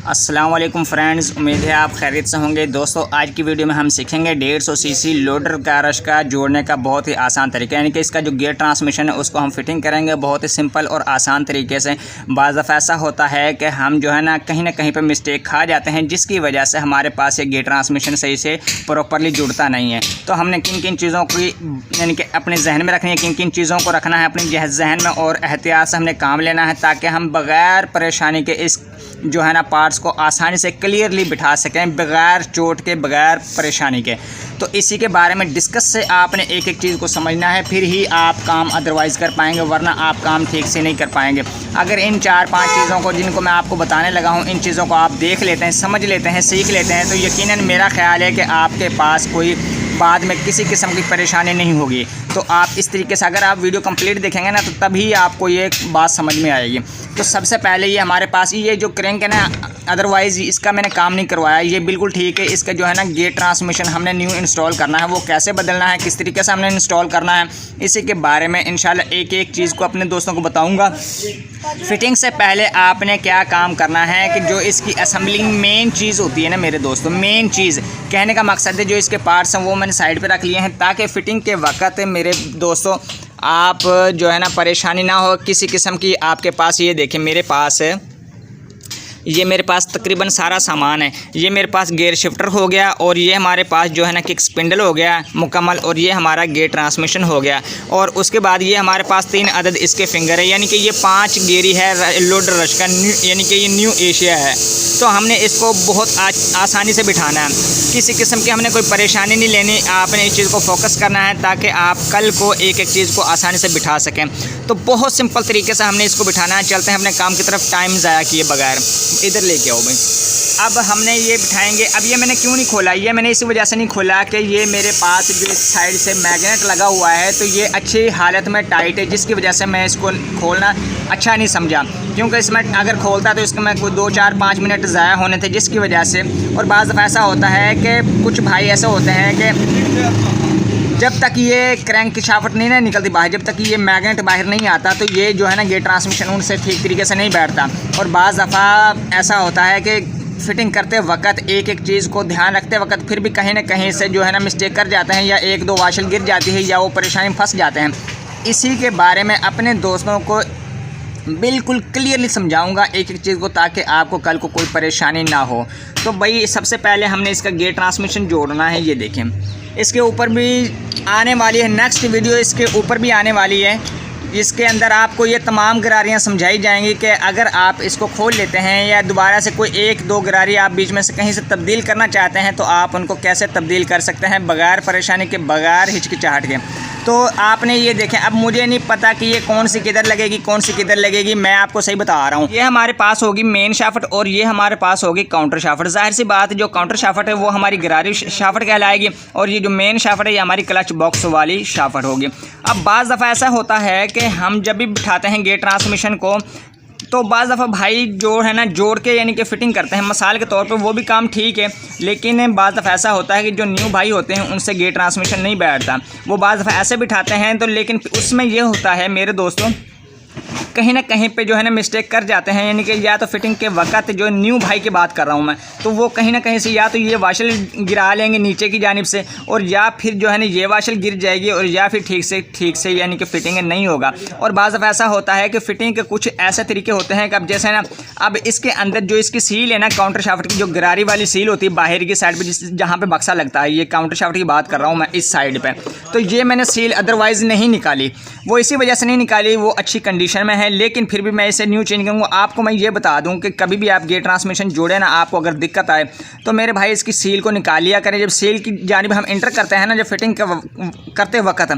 अस्सलाम वालेकुम फ्रेंड्स, उम्मीद है आप खैरियत से होंगे। दोस्तों आज की वीडियो में हम सीखेंगे 150 सीसी लोडर गारज का जोड़ने का बहुत ही आसान तरीका, यानी कि इसका जो गियर ट्रांसमिशन है उसको हम फिटिंग करेंगे बहुत ही सिंपल और आसान तरीके से। बाज़ दफ़ा ऐसा होता है कि हम जो है ना कहीं पे मिस्टेक खा जाते हैं, जिसकी वजह से हमारे पास ये गियर ट्रांसमिशन सही से प्रॉपरली जुड़ता नहीं है। तो हमने किन किन चीज़ों की यानी कि अपने जहन में रखनी है, किन किन चीज़ों को रखना है अपने जहन में और एहतियात से हमने काम लेना है, ताकि हम बग़ैर परेशानी के इस जो है ना पार्ट्स को आसानी से क्लियरली बिठा सकें, बगैर चोट के, बगैर परेशानी के। तो इसी के बारे में डिस्कस से आपने एक एक चीज़ को समझना है, फिर ही आप काम अदरवाइज़ कर पाएंगे, वरना आप काम ठीक से नहीं कर पाएंगे। अगर इन 4-5 चीज़ों को जिनको मैं आपको बताने लगा हूँ, इन चीज़ों को आप देख लेते हैं, समझ लेते हैं, सीख लेते हैं, तो यकीनन मेरा ख्याल है कि आपके पास कोई बाद में किसी किस्म की परेशानी नहीं होगी। तो आप इस तरीके से अगर आप वीडियो कंप्लीट देखेंगे ना, तो तभी आपको ये बात समझ में आएगी। तो सबसे पहले ये हमारे पास ये जो क्रैंक है ना, अदरवाइज़ इसका मैंने काम नहीं करवाया, ये बिल्कुल ठीक है। इसका जो है ना गियर ट्रांसमिशन हमने न्यू इंस्टॉल करना है, वो कैसे बदलना है, किस तरीके से हमने इंस्टॉल करना है, इसी के बारे में इंशाल्लाह एक एक चीज़ को अपने दोस्तों को बताऊँगा। फिटिंग से पहले आपने क्या काम करना है कि जो इसकी असेंबलिंग मेन चीज़ होती है ना मेरे दोस्तों, मेन चीज़ कहने का मकसद है जो इसके पार्ट्स हैं वो मैंने साइड पे रख लिए हैं, ताकि फ़िटिंग के वक्त मेरे दोस्तों आप जो है ना परेशानी ना हो किसी किस्म की। आपके पास ये देखें, मेरे पास है, ये मेरे पास तकरीबन सारा सामान है। ये मेरे पास गियर शिफ्टर हो गया, और ये हमारे पास जो है ना किक स्पिंडल हो गया मुकम्मल, और ये हमारा गियर ट्रांसमिशन हो गया। और उसके बाद ये हमारे पास 3 अदद इसके फिंगर है, यानी कि ये 5 गियरी है लोडर रश का, यानी कि ये न्यू एशिया है। तो हमने इसको बहुत आसानी से बिठाना है, किसी किस्म की हमने कोई परेशानी नहीं लेनी। आपने इस चीज़ को फोकस करना है ताकि आप कल को एक एक चीज़ को आसानी से बिठा सकें। तो बहुत सिंपल तरीके से हमने इसको बिठाना है। चलते हैं अपने काम की तरफ, टाइम ज़ाया किए बगैर। इधर लेके आओ भाई। अब हमने ये बिठाएंगे। अब ये मैंने क्यों नहीं खोला, ये मैंने इसी वजह से नहीं खोला कि ये मेरे पास जो इस साइड से मैग्नेट लगा हुआ है, तो ये अच्छी हालत में टाइट है, जिसकी वजह से मैं इसको खोलना अच्छा नहीं समझा, क्योंकि इसमें अगर खोलता तो इसमें कोई 2-4-5 मिनट ज़ाया होने थे, जिसकी वजह से। और बाज़ दफ़ा ऐसा होता है कि कुछ भाई ऐसे होते हैं कि जब तक ये क्रैंक की शाफ्ट नहीं ना निकलती बाहर, जब तक ये मैग्नेट बाहर नहीं आता, तो ये जो है ना गियर ट्रांसमिशन उनसे ठीक तरीके से नहीं बैठता। और बाज़ दफ़ा ऐसा होता है कि फ़िटिंग करते वक्त एक एक चीज़ को ध्यान रखते वक्त फिर भी कहीं ना कहीं से जो है ना मिस्टेक कर जाते हैं, या 1-2 वाशल गिर जाती है, या वो परेशानी फंस जाते हैं। इसी के बारे में अपने दोस्तों को बिल्कुल क्लियरली समझाऊंगा एक एक चीज़ को, ताकि आपको कल को कोई परेशानी ना हो। तो भाई सबसे पहले हमने इसका गियर ट्रांसमिशन जोड़ना है। ये देखें, इसके ऊपर भी आने वाली है नेक्स्ट वीडियो, इसके ऊपर भी आने वाली है। इसके अंदर आपको ये तमाम गरारियाँ समझाई जाएंगी कि अगर आप इसको खोल लेते हैं, या दोबारा से कोई 1-2 गरारी आप बीच में से कहीं से तब्दील करना चाहते हैं, तो आप उनको कैसे तब्दील कर सकते हैं बग़ैर परेशानी के, बग़ैर हिचकिचाहट के। तो आपने ये देखें, अब मुझे नहीं पता कि ये कौन सी किधर लगेगी, कौन सी किधर लगेगी, मैं आपको सही बता रहा हूँ। ये हमारे पास होगी मेन शाफ्ट, और ये हमारे पास होगी काउंटर शाफ्ट। जाहिर सी बात है, जो काउंटर शाफ्ट है वो हमारी गरारी शाफ्ट कहलाएगी, और ये जो मेन शाफ्ट है ये हमारी क्लच बॉक्स वाली शाफ्ट होगी। अब बाज़ दफ़ा ऐसा होता है कि हम जब भी बिठाते हैं गियर ट्रांसमिशन को, तो बाज़ दफ़ा भाई जो है ना जोड़ के यानी कि फ़िटिंग करते हैं मसाल के तौर पे, वो भी काम ठीक है, लेकिन बाज़ दफ़ा ऐसा होता है कि जो न्यू भाई होते हैं उनसे गियर ट्रांसमिशन नहीं बैठता। वो बाज़ दफ़ा ऐसे बिठाते हैं, तो लेकिन उसमें ये होता है मेरे दोस्तों, कहीं ना कहीं पे जो है ना मिस्टेक कर जाते हैं, यानी कि या तो फिटिंग के वक्त जो न्यू भाई की बात कर रहा हूँ मैं, तो वो कहीं ना कहीं से या तो ये वाशल गिरा लेंगे नीचे की जानिब से, और या फिर जो है ना ये वाशल गिर जाएगी, और या फिर ठीक से यानी कि फ़िटिंग नहीं होगा। और बाज़ दफ़ा ऐसा होता है कि फ़िटिंग के कुछ ऐसे तरीके होते हैं कि अब जैसे ना, अब इसके अंदर जो इसकी सील है ना, काउंटर शाफ्ट की जो गरारी वाली सील होती है बाहर की साइड पर, जहाँ पर बक्सा लगता है, ये काउंटर शाफ्ट की बात कर रहा हूँ मैं, इस साइड पर, तो ये मैंने सील अदरवाइज़ नहीं निकाली। वो इसी वजह से नहीं निकाली, वो अच्छी कंडीशन में है, लेकिन फिर भी मैं इसे न्यू चेंज करूँगा। आपको मैं ये बता दूं कि कभी भी आप गियर ट्रांसमिशन जोड़े ना, आपको अगर दिक्कत आए तो मेरे भाई इसकी सील को निकाल लिया करें। जब सील की जानिब हम इंटर करते हैं ना, जब फिटिंग करते वक्त,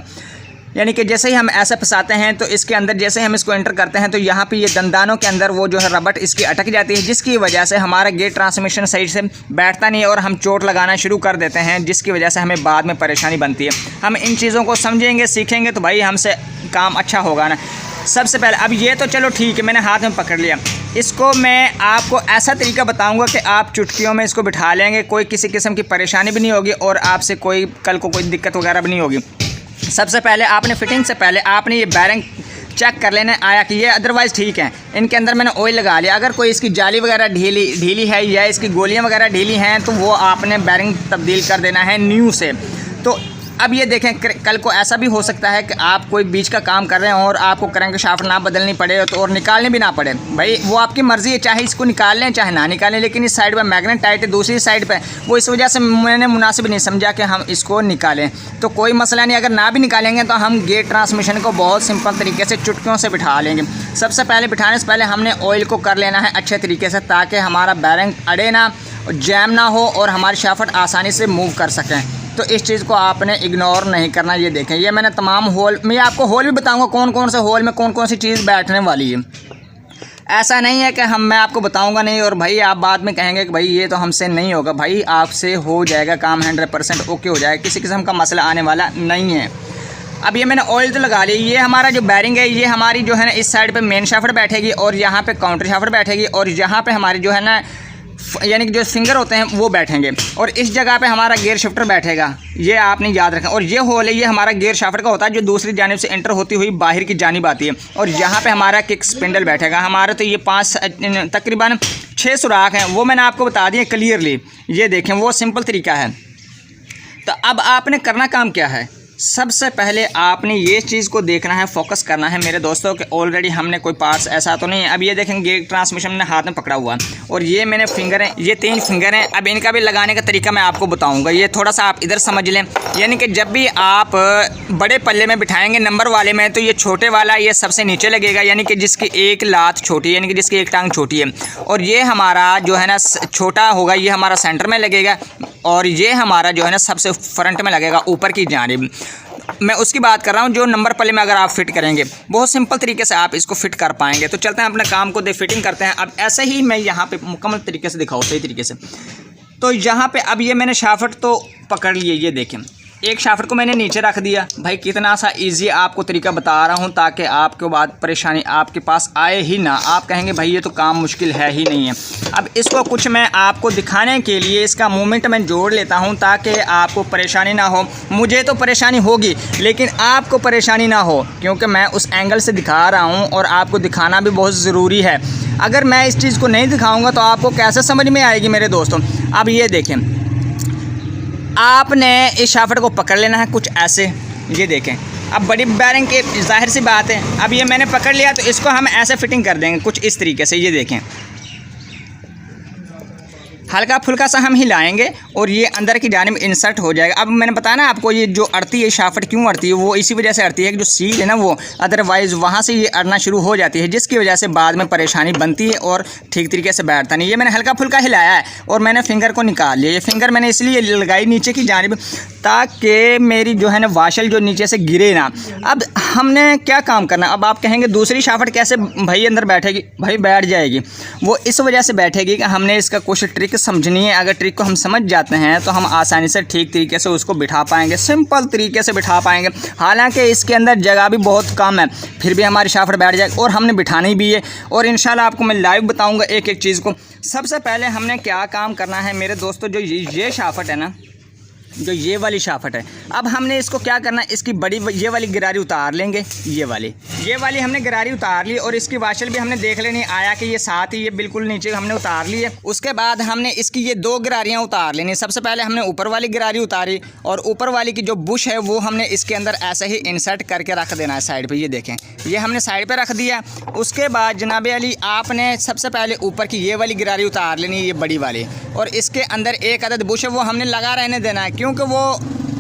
यानी कि जैसे ही हम ऐसे फंसाते हैं, तो इसके अंदर जैसे हम इसको एंटर करते हैं, तो यहाँ पे ये दंदानों के अंदर वो जो है रबट इसकी अटक जाती है, जिसकी वजह से हमारा गियर ट्रांसमिशन सही से बैठता नहीं है, और हम चोट लगाना शुरू कर देते हैं, जिसकी वजह से हमें बाद में परेशानी बनती है। हम इन चीज़ों को समझेंगे, सीखेंगे, तो भाई हमसे काम अच्छा होगा ना। सबसे पहले अब ये तो चलो ठीक है, मैंने हाथ में पकड़ लिया, इसको मैं आपको ऐसा तरीका बताऊंगा कि आप चुटकियों में इसको बिठा लेंगे, कोई किसी किस्म की परेशानी भी नहीं होगी, और आपसे कोई कल को कोई दिक्कत वगैरह भी नहीं होगी। सबसे पहले आपने फिटिंग से पहले आपने ये बैरिंग चेक कर लेना आया कि ये अदरवाइज़ ठीक है। इनके अंदर मैंने ऑयल लगा लिया। अगर कोई इसकी जाली वगैरह ढीली है या इसकी गोलियां वगैरह ढीली हैं तो वो आपने बैरिंग तब्दील कर देना है न्यू से। तो अब ये देखें, कल को ऐसा भी हो सकता है कि आप कोई बीच का काम कर रहे हैं और आपको क्रैंक शाफ्ट ना बदलनी पड़े तो और निकालने भी ना पड़े। भाई वो आपकी मर्ज़ी है, चाहे इसको निकाल लें चाहे ना निकालें, लेकिन इस साइड पे मैग्नेट टाइट है, दूसरी साइड पे वो इस वजह से मैंने मुनासिब नहीं समझा कि हम इसको निकालें। तो कोई मसला नहीं, अगर ना भी निकालेंगे तो हम गेयर ट्रांसमिशन को बहुत सिंपल तरीके से चुटकियों से बिठा लेंगे। सबसे पहले बिठाने से पहले हमने ऑयल को कर लेना है अच्छे तरीके से, ताकि हमारा बैरिंग अड़े ना, जैम ना हो और हमारी शाफ्ट आसानी से मूव कर सकें। तो इस चीज़ को आपने इग्नोर नहीं करना। ये देखें, ये मैंने तमाम होल, मैं आपको होल भी बताऊंगा कौन कौन से होल में कौन कौन सी चीज़ बैठने वाली है। ऐसा नहीं है कि मैं आपको बताऊंगा नहीं और भाई आप बाद में कहेंगे कि भाई ये तो हमसे नहीं होगा। भाई आपसे हो जाएगा काम, 100% ओके हो जाएगा, किसी किस्म का मसला आने वाला नहीं है। अब ये मैंने ऑयल तो लगा लिया। ये हमारा जो बैरिंग है ये हमारी जो है ना इस साइड पे मेन शाफ्ट बैठेगी और यहाँ पे काउंटर शाफ्ट बैठेगी और यहाँ पे हमारी जो है ना यानी कि जो फिंगर होते हैं वो बैठेंगे और इस जगह पे हमारा गियर शिफ्टर बैठेगा। ये आपने याद रखना। और ये होल है, ये हमारा गियर शाफ्ट का होता है जो दूसरी जानिब से एंटर होती हुई बाहर की जानिब आती है और यहाँ पे हमारा किक स्पिंडल बैठेगा। हमारे तो ये 5 तकरीबन 6 सुराख हैं, वो मैंने आपको बता दिए क्लियरली। ये देखें, वो सिंपल तरीका है। तो अब आपने करना काम क्या है, सबसे पहले आपने ये चीज़ को देखना है, फोकस करना है मेरे दोस्तों कि ऑलरेडी हमने कोई पार्ट्स ऐसा तो नहीं है। अब ये देखेंगे गेयर ट्रांसमिशन मैंने हाथ में पकड़ा हुआ और ये मैंने फिंगर हैं, ये 3 फिंगर हैं। अब इनका भी लगाने का तरीका मैं आपको बताऊंगा, ये थोड़ा सा आप इधर समझ लें। यानी कि जब भी आप बड़े पल्ले में बिठाएंगे नंबर वाले में, तो ये छोटे वाला ये सबसे नीचे लगेगा, यानी कि जिसकी एक लात छोटी है, यानी कि जिसकी एक टांग छोटी है। और ये हमारा जो है ना छोटा होगा, ये हमारा सेंटर में लगेगा और ये हमारा जो है ना सबसे फ्रंट में लगेगा ऊपर की जानिब। मैं उसकी बात कर रहा हूँ जो नंबर पल्ले में अगर आप फिट करेंगे, बहुत सिंपल तरीके से आप इसको फिट कर पाएंगे। तो चलते हैं अपने काम को फिटिंग करते हैं। अब ऐसे ही मैं यहाँ पे मुकम्मल तरीके से दिखाऊँ सही तरीके से। तो यहाँ पे अब ये मैंने शाफ्ट तो पकड़ लिए, ये देखें एक शाफ्ट को मैंने नीचे रख दिया। भाई कितना सा इजी आपको तरीका बता रहा हूँ ताकि आपके बाद परेशानी आपके पास आए ही ना। आप कहेंगे भाई ये तो काम मुश्किल है ही नहीं है। अब इसको कुछ मैं आपको दिखाने के लिए इसका मूवमेंट मैं जोड़ लेता हूँ ताकि आपको परेशानी ना हो। मुझे तो परेशानी होगी लेकिन आपको परेशानी ना हो, क्योंकि मैं उस एंगल से दिखा रहा हूँ और आपको दिखाना भी बहुत ज़रूरी है। अगर मैं इस चीज़ को नहीं दिखाऊँगा तो आपको कैसे समझ में आएगी मेरे दोस्तों। अब ये देखें, आपने इस शाफ्ट को पकड़ लेना है कुछ ऐसे, ये देखें। अब बड़ी बैरिंग के जाहिर सी बात है, अब ये मैंने पकड़ लिया तो इसको हम ऐसे फिटिंग कर देंगे कुछ इस तरीके से। ये देखें, हल्का फुल्का सा हम हिलाएंगे और ये अंदर की जानिब इंसर्ट हो जाएगा। अब मैंने बताया ना आपको ये जो अड़ती है शाफ्ट क्यों अड़ती है, वो इसी वजह से अड़ती है कि जो सील है ना वो अदरवाइज़ वहाँ से ये अड़ना शुरू हो जाती है, जिसकी वजह से बाद में परेशानी बनती है और ठीक तरीके से बैठता नहीं। ये मैंने हल्का फुल्का हिलाया है और मैंने फिंगर को निकाल लिया। ये फिंगर मैंने इसलिए लगाई नीचे की जानिब ताकि मेरी जो है ना वाशल जो नीचे से गिरे ना। अब हमने क्या काम करना, अब आप कहेंगे दूसरी शाफ्ट कैसे भाई अंदर बैठेगी, भाई बैठ जाएगी। वो इस वजह से बैठेगी कि हमने इसका कुछ ट्रिक समझनी है। अगर ट्रिक को हम समझ जाते हैं तो हम आसानी से ठीक तरीके से उसको बिठा पाएंगे, सिंपल तरीके से बिठा पाएंगे। हालांकि इसके अंदर जगह भी बहुत कम है, फिर भी हमारी शाफ्ट बैठ जाएगी और हमने बिठानी भी है। और इंशाल्लाह आपको मैं लाइव बताऊंगा एक एक चीज़ को। सबसे पहले हमने क्या काम करना है मेरे दोस्तों, जो ये शाफ्ट है ना, जो ये वाली शाफ्ट है, अब हमने इसको क्या करना है, इसकी बड़ी ये वाली गिरारी उतार लेंगे। ये वाली हमने गिरारी उतार ली और इसकी वाशल भी हमने देख लेनी आया कि ये साथ ही ये बिल्कुल नीचे हमने उतार ली है। उसके बाद हमने इसकी ये 2 गिरारियाँ उतार लेनी। सबसे पहले हमने ऊपर वाली गिरारी उतारी और ऊपर वाली की जो बुश है वो हमने इसके अंदर ऐसे ही इंसर्ट करके रख देना है साइड पर। ये देखें, ये हमने साइड पर रख दिया। उसके बाद जनाब अली आपने सबसे पहले ऊपर की ये वाली गिरारी उतार लेनी, ये बड़ी वाली, और इसके अंदर एक अदद बुश है वो हमने लगा रहने देना है, क्योंकि वो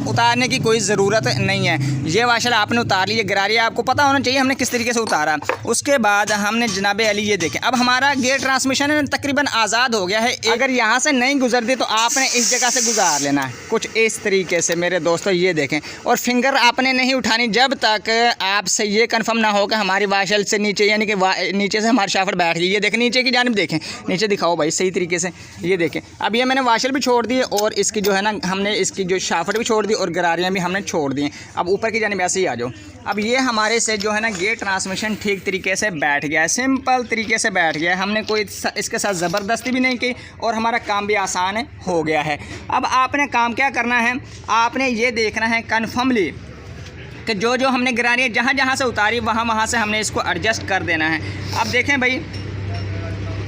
उतारने की कोई ज़रूरत नहीं है। ये वाशल आपने उतार ली, ये गिरारी आपको पता होना चाहिए हमने किस तरीके से उतारा। उसके बाद हमने जनाब अली ये देखें, अब हमारा गियर ट्रांसमिशन है तकरीबन आज़ाद हो गया है। अगर यहाँ से नहीं गुजरती तो आपने इस जगह से गुजार लेना है कुछ इस तरीके से मेरे दोस्तों। ये देखें, और फिंगर आपने नहीं उठानी जब तक आपसे ये कन्फर्म ना हो कि हमारी वाशल से नीचे, यानी कि नीचे से हमारी शाफ्ट बैठ गई। ये देखें नीचे की जानिब देखें, नीचे दिखाओ भाई सही तरीके से। ये देखें, अब ये मैंने वाशल भी छोड़ दी और इसकी जो है ना हमने इसकी जो शाफ्ट भी छोड़ दी और गिरारियाँ भी हमने छोड़ दी। अब ऊपर की जानिब ऐसे ही आ जाओ। अब ये हमारे से जो है ना गियर ट्रांसमिशन ठीक तरीके से बैठ गया है, सिंपल तरीके से बैठ गया है। हमने कोई इसके साथ ज़बरदस्ती भी नहीं की और हमारा काम भी आसान हो गया है। अब आपने काम क्या करना है, आपने ये देखना है कन्फर्मली कि जो जो हमने गिरानी है, जहाँ जहाँ से उतारी वहाँ वहाँ से हमने इसको एडजस्ट कर देना है। अब देखें भाई,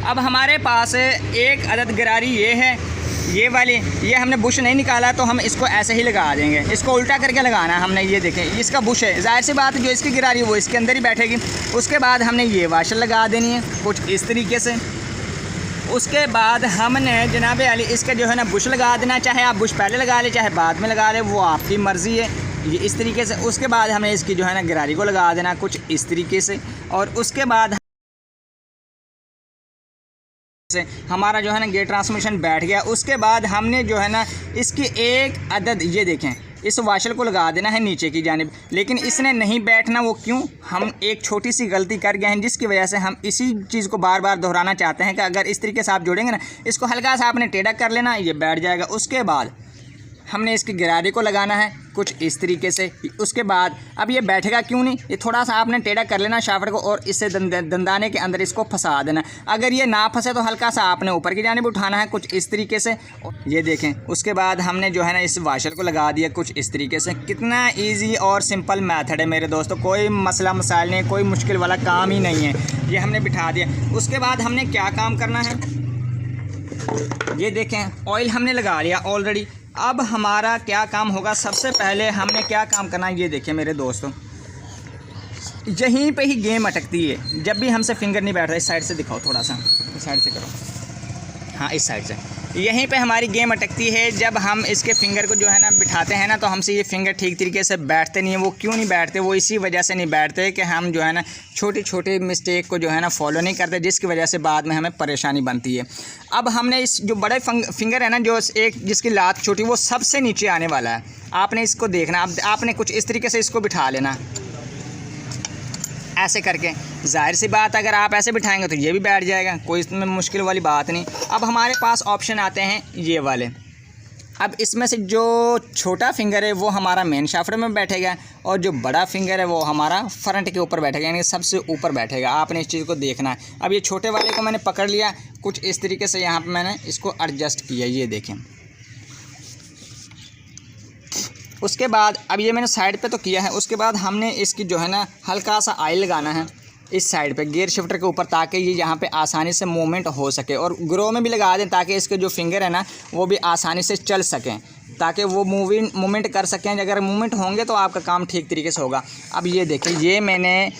अब हमारे पास एक अदद गिरारी ये है, ये वाली, ये हमने बुश नहीं निकाला तो हम इसको ऐसे ही लगा देंगे। इसको उल्टा करके लगाना है हमने। ये देखें, इसका बुश है, जाहिर सी बात है जो इसकी गिरारी है वो इसके अंदर ही बैठेगी। उसके बाद हमने ये वाशर लगा देनी है कुछ इस तरीके से। उसके बाद हमने जनाब अली इसका जो है ना बुश लगा देना। चाहे आप बुश पहले लगा लें चाहे बाद में लगा लें, वो आपकी मर्ज़ी है। ये इस तरीके से। उसके बाद हमें इसकी जो है ना गिरारी को लगा देना कुछ इस तरीके से। और उसके बाद से हमारा जो है ना गेट ट्रांसमिशन बैठ गया। उसके बाद हमने जो है ना इसकी एक अदद, ये देखें, इस वाशर को लगा देना है नीचे की जानिब। लेकिन इसने नहीं बैठना, वो क्यों? हम एक छोटी सी गलती कर गए हैं जिसकी वजह से हम इसी चीज़ को बार बार दोहराना चाहते हैं कि अगर इस तरीके से आप जोड़ेंगे ना, इसको हल्का सा आपने टेढ़ा कर लेना, ये बैठ जाएगा। उसके बाद हमने इसकी गिरारी को लगाना है कुछ इस तरीके से। उसके बाद अब ये बैठेगा क्यों नहीं, ये थोड़ा सा आपने टेढ़ा कर लेना शाफ्ट को और इससे दंदाने के अंदर इसको फंसा देना। अगर ये ना फंसे तो हल्का सा आपने ऊपर की जानिब उठाना है कुछ इस तरीके से। ये देखें, उसके बाद हमने जो है ना इस वाशर को लगा दिया कुछ इस तरीके से। कितना ईजी और सिंपल मेथड है मेरे दोस्तों, कोई मसला मसाइल नहीं, कोई मुश्किल वाला काम ही नहीं है। ये हमने बिठा दिया। उसके बाद हमने क्या काम करना है, ये देखें, ऑयल हमने लगा लिया ऑलरेडी। अब हमारा क्या काम होगा, सबसे पहले हमने क्या काम करना है, ये देखिए मेरे दोस्तों, यहीं पे ही गेम अटकती है जब भी हमसे फिंगर नहीं बैठ रहा। इस साइड से दिखाओ, थोड़ा सा इस साइड से करो, हाँ इस साइड से। यहीं पे हमारी गेम अटकती है जब हम इसके फिंगर को जो है ना बिठाते हैं ना, तो हमसे ये फिंगर ठीक तरीके से बैठते नहीं है। वो क्यों नहीं बैठते? वो इसी वजह से नहीं बैठते कि हम जो है ना छोटी छोटी मिस्टेक को जो है ना फॉलो नहीं करते, जिसकी वजह से बाद में हमें परेशानी बनती है। अब हमने इस जो बड़े फिंगर है ना, जो एक जिसकी लात छोटी, वो सबसे नीचे आने वाला है। आपने इसको देखना, अब आपने कुछ इस तरीके से इसको बिठा लेना ऐसे करके। जाहिर सी बात, अगर आप ऐसे बिठाएंगे तो ये भी बैठ जाएगा, कोई इसमें मुश्किल वाली बात नहीं। अब हमारे पास ऑप्शन आते हैं ये वाले। अब इसमें से जो छोटा फिंगर है वो हमारा मेन शाफ्ट में बैठेगा और जो बड़ा फिंगर है वो हमारा फ्रंट के ऊपर बैठेगा, यानी सबसे ऊपर बैठेगा। आपने इस चीज़ को देखना है। अब ये छोटे वाले को मैंने पकड़ लिया कुछ इस तरीके से, यहाँ पर मैंने इसको एडजस्ट किया, ये देखें। उसके बाद अब ये मैंने साइड पे तो किया है। उसके बाद हमने इसकी जो है ना हल्का सा ऑयल लगाना है इस साइड पे गियर शिफ्टर के ऊपर, ताकि ये यहाँ पे आसानी से मूवमेंट हो सके। और ग्रो में भी लगा दें ताकि इसके जो फिंगर है ना वो भी आसानी से चल सकें, ताकि वो मूवमेंट कर सकें। अगर मूवमेंट होंगे तो आपका काम ठीक तरीके से होगा। अब ये देखिए, ये मैंने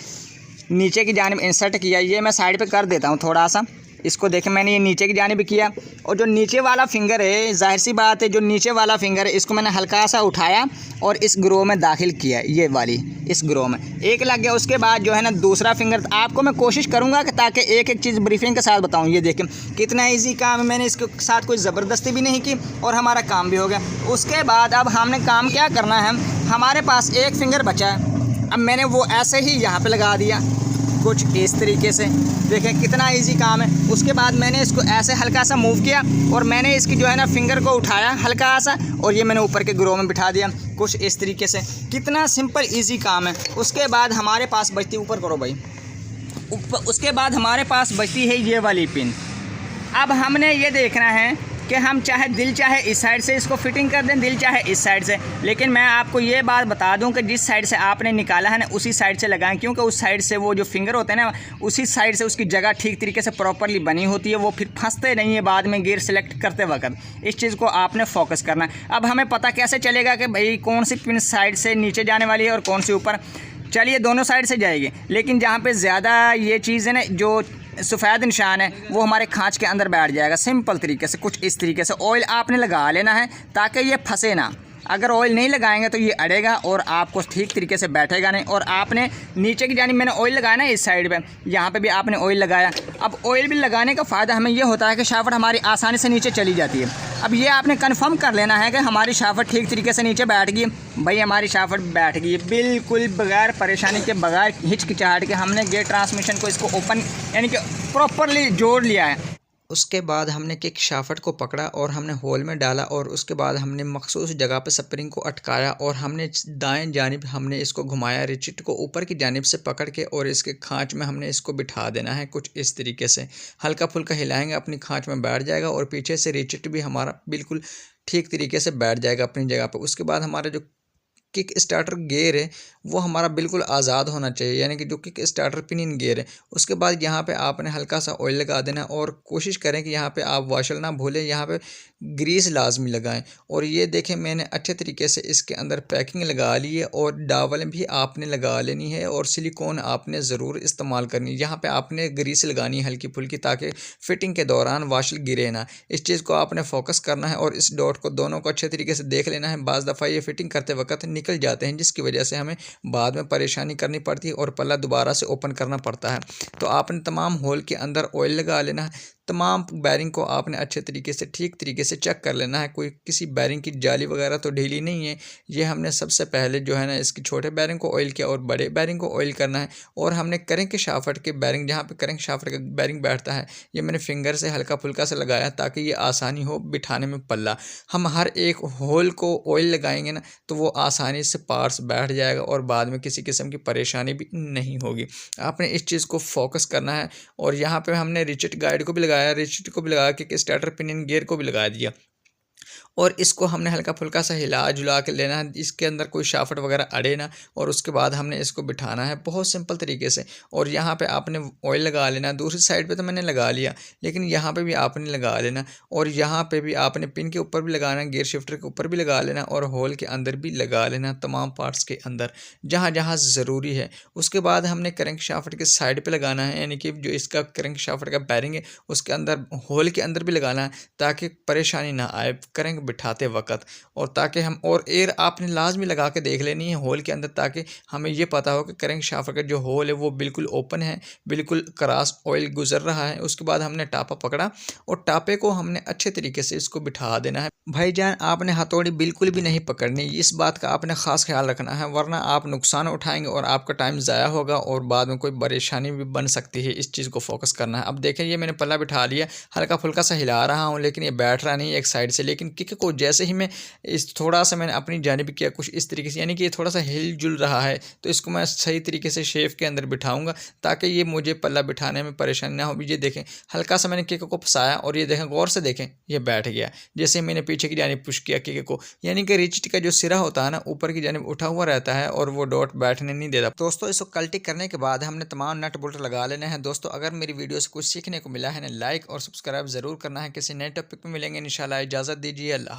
नीचे की जानिब इंसर्ट किया, ये मैं साइड पर कर देता हूँ थोड़ा सा। इसको देखें, मैंने ये नीचे की जानिब किया। और जो नीचे वाला फिंगर है, जाहिर सी बात है, जो नीचे वाला फिंगर है इसको मैंने हल्का सा उठाया और इस ग्रो में दाखिल किया, ये वाली इस ग्रो में एक लग गया। उसके बाद जो है ना दूसरा फिंगर, आपको मैं कोशिश करूंगा कि ताकि एक एक चीज़ ब्रीफिंग के साथ बताऊं। ये देखें कितना इजी काम है, मैंने इसके साथ कोई ज़बरदस्ती भी नहीं की और हमारा काम भी हो गया। उसके बाद अब हमने काम क्या करना है, हमारे पास एक फिंगर बचा है, अब मैंने वो ऐसे ही यहाँ पर लगा दिया कुछ इस तरीके से। देखें कितना इजी काम है। उसके बाद मैंने इसको ऐसे हल्का सा मूव किया और मैंने इसकी जो है ना फिंगर को उठाया हल्का सा और ये मैंने ऊपर के ग्रो में बिठा दिया कुछ इस तरीके से। कितना सिंपल इजी काम है। उसके बाद हमारे पास बचती, ऊपर करो भाई, उसके बाद हमारे पास बचती है ये वाली पिन। अब हमने ये देखना है कि हम चाहे दिल चाहे इस साइड से इसको फिटिंग कर दें, दिल चाहे इस साइड से। लेकिन मैं आपको ये बात बता दूं कि जिस साइड से आपने निकाला है ना उसी साइड से लगाएं, क्योंकि उस साइड से वो जो फिंगर होते हैं ना, उसी साइड से उसकी जगह ठीक तरीके से प्रॉपरली बनी होती है, वो फिर फंसते नहीं है बाद में गियर सेलेक्ट करते वक्त। इस चीज़ को आपने फोकस करना है। अब हमें पता कैसे चलेगा कि भाई कौन सी पिन साइड से नीचे जाने वाली है और कौन सी ऊपर? चलिए दोनों साइड से जाएगी, लेकिन जहाँ पर ज़्यादा ये चीज़ है ना, जो सफ़ेद निशान है, वो हमारे खांच के अंदर बैठ जाएगा सिंपल तरीके से कुछ इस तरीके से। ऑयल आपने लगा लेना है ताकि ये फंसे ना। अगर ऑयल नहीं लगाएंगे तो ये अड़ेगा और आपको ठीक तरीके से बैठेगा नहीं। और आपने नीचे की जानिब मैंने ऑयल लगाया ना इस साइड पे, यहाँ पे भी आपने ऑयल लगाया। अब ऑयल भी लगाने का फ़ायदा हमें ये होता है कि शाफ्ट हमारी आसानी से नीचे चली जाती है। अब ये आपने कंफर्म कर लेना है कि हमारी शाफ्ट ठीक तरीके से नीचे बैठ गई। भाई हमारी शाफ्ट बैठ गई बिल्कुल बगैर परेशानी के, बगैर हिचकिचाहट के। हमने गेयर ट्रांसमिशन को इसको ओपन यानी कि प्रॉपरली जोड़ लिया है। उसके बाद हमने किक शाफ्ट को पकड़ा और हमने होल में डाला और उसके बाद हमने मखसूस जगह पर स्प्रिंग को अटकाया और हमने दाएं जानिब हमने इसको घुमाया, रिचिट को ऊपर की जानिब से पकड़ के और इसके खांच में हमने इसको बिठा देना है कुछ इस तरीके से। हल्का फुल्का हिलाएंगे, अपनी खांच में बैठ जाएगा और पीछे से रिचिट भी हमारा बिल्कुल ठीक तरीके से बैठ जाएगा अपनी जगह पर। उसके बाद हमारा जो किक स्टार्टर गियर है वो हमारा बिल्कुल आज़ाद होना चाहिए, यानी कि जो किक स्टार्टर पिनियन गियर है। उसके बाद यहाँ पे आपने हल्का सा ऑयल लगा देना है और कोशिश करें कि यहाँ पे आप वॉशर ना भूलें, यहाँ पे ग्रीस लाजमी लगाएं। और ये देखें मैंने अच्छे तरीके से इसके अंदर पैकिंग लगा ली है और डावल भी आपने लगा लेनी है और सिलिकॉन आपने ज़रूर इस्तेमाल करनी है। यहाँ पे आपने ग्रीस लगानी है हल्की फुल्की, ताकि फिटिंग के दौरान वाशल गिरे ना। इस चीज़ को आपने फोकस करना है और इस डॉट को दोनों को अच्छे तरीके से देख लेना है। बाज़ दफ़ा ये फिटिंग करते वक्त निकल जाते हैं, जिसकी वजह से हमें बाद में परेशानी करनी पड़ती है और पल्ला दोबारा से ओपन करना पड़ता है। तो आपने तमाम होल के अंदर ऑयल लगा लेना है। तमाम बैरिंग को आपने अच्छे तरीके से ठीक तरीके से चेक कर लेना है, कोई किसी बैरिंग की जाली वगैरह तो ढीली नहीं है। ये हमने सबसे पहले जो है ना इसकी छोटे बैरिंग को ऑयल किया और बड़े बैरिंग को ऑयल करना है। और हमने करेंट के शाफ्ट के बैरिंग, जहाँ पे करेंट शाफ्ट का बैरिंग बैठता है, ये मैंने फिंगर से हल्का फुल्का से लगाया ताकि ये आसानी हो बिठाने में पल्ला। हम हर एक होल को ऑयल लगाएंगे ना तो वो आसानी से पार्ट्स बैठ जाएगा और बाद में किसी किस्म की परेशानी भी नहीं होगी। आपने इस चीज़ को फोकस करना है। और यहाँ पे हमने रिचिट गाइड को भी लगाया, रिचिट को भी लगा के स्टार्टर पिनियन गियर को भी लगा दिया और इसको हमने हल्का फुल्का सा हिला जुला के लेना है, इसके अंदर कोई शाफ्ट वगैरह अड़े ना। और उसके बाद हमने इसको बिठाना है बहुत सिंपल तरीके से। और यहाँ पे आपने ऑयल लगा लेना, दूसरी साइड पे तो मैंने लगा लिया, लेकिन यहाँ पे भी आपने लगा लेना। और यहाँ पे भी आपने पिन के ऊपर भी लगाना, गियर शिफ्टर के ऊपर भी लगा लेना और होल के अंदर भी लगा लेना, तमाम पार्ट्स के अंदर जहाँ जहाँ ज़रूरी है। उसके बाद हमने क्रैंक शाफ्ट के साइड पर लगाना है, यानी कि जो इसका क्रैंक शाफ्ट का बैरिंग है उसके अंदर होल के अंदर भी लगाना है, ताकि परेशानी ना आए क्रैंक बिठाते वक्त। और ताकि हम और एयर आपने लाजमी लगा के देख लेनी है होल के अंदर, ताकि हमें ये पता हो कि क्रैंक शाफ्ट का जो होल है वो बिल्कुल ओपन है, बिल्कुल क्रॉस ऑयल गुजर रहा है। उसके बाद हमने टापा पकड़ा और टापे को हमने अच्छे तरीके से इसको बिठा देना है। भाईजान आपने हथौड़ी बिल्कुल भी नहीं पकड़नी, इस बात का आपने ख़ास ख्याल रखना है, वरना आप नुकसान उठाएंगे और आपका टाइम ज़ाया होगा और बाद में कोई परेशानी भी बन सकती है। इस चीज़ को फोकस करना है। अब देखें ये मैंने पल्ला बिठा लिया, हल्का फुल्का सा हिला रहा हूँ लेकिन ये बैठ रहा नहीं एक साइड से। लेकिन किक को जैसे ही मैं इस थोड़ा सा मैंने अपनी जानिब किया कुछ इस तरीके से, यानी कि ये थोड़ा सा हिल जुल रहा है, तो इसको मैं सही तरीके से शेफ के अंदर बिठाऊंगा ताकि ये मुझे पल्ला बिठाने में परेशानी ना हो। ये देखें हल्का सा मैंने किक को फंसाया और ये देखें गौर से देखें ये बैठ गया। जैसे मैंने पीछे की जानिब पुश किया किक को, यानी कि रिचिट का जो सिरा होता है ना ऊपर की जानिब उठा हुआ रहता है और वो डॉट बैठने नहीं देता। दोस्तों इसको कल्टी करने के बाद हमने तमाम नट बोल्ट लगा लेने हैं। दोस्तों अगर मेरी वीडियो से कुछ सीखने को मिला है ना, लाइक और सब्सक्राइब ज़रूर करना है। किसी नए टॉपिक में मिलेंगे इंशाल्लाह। इजाज़त दीजिए, अल्लाह।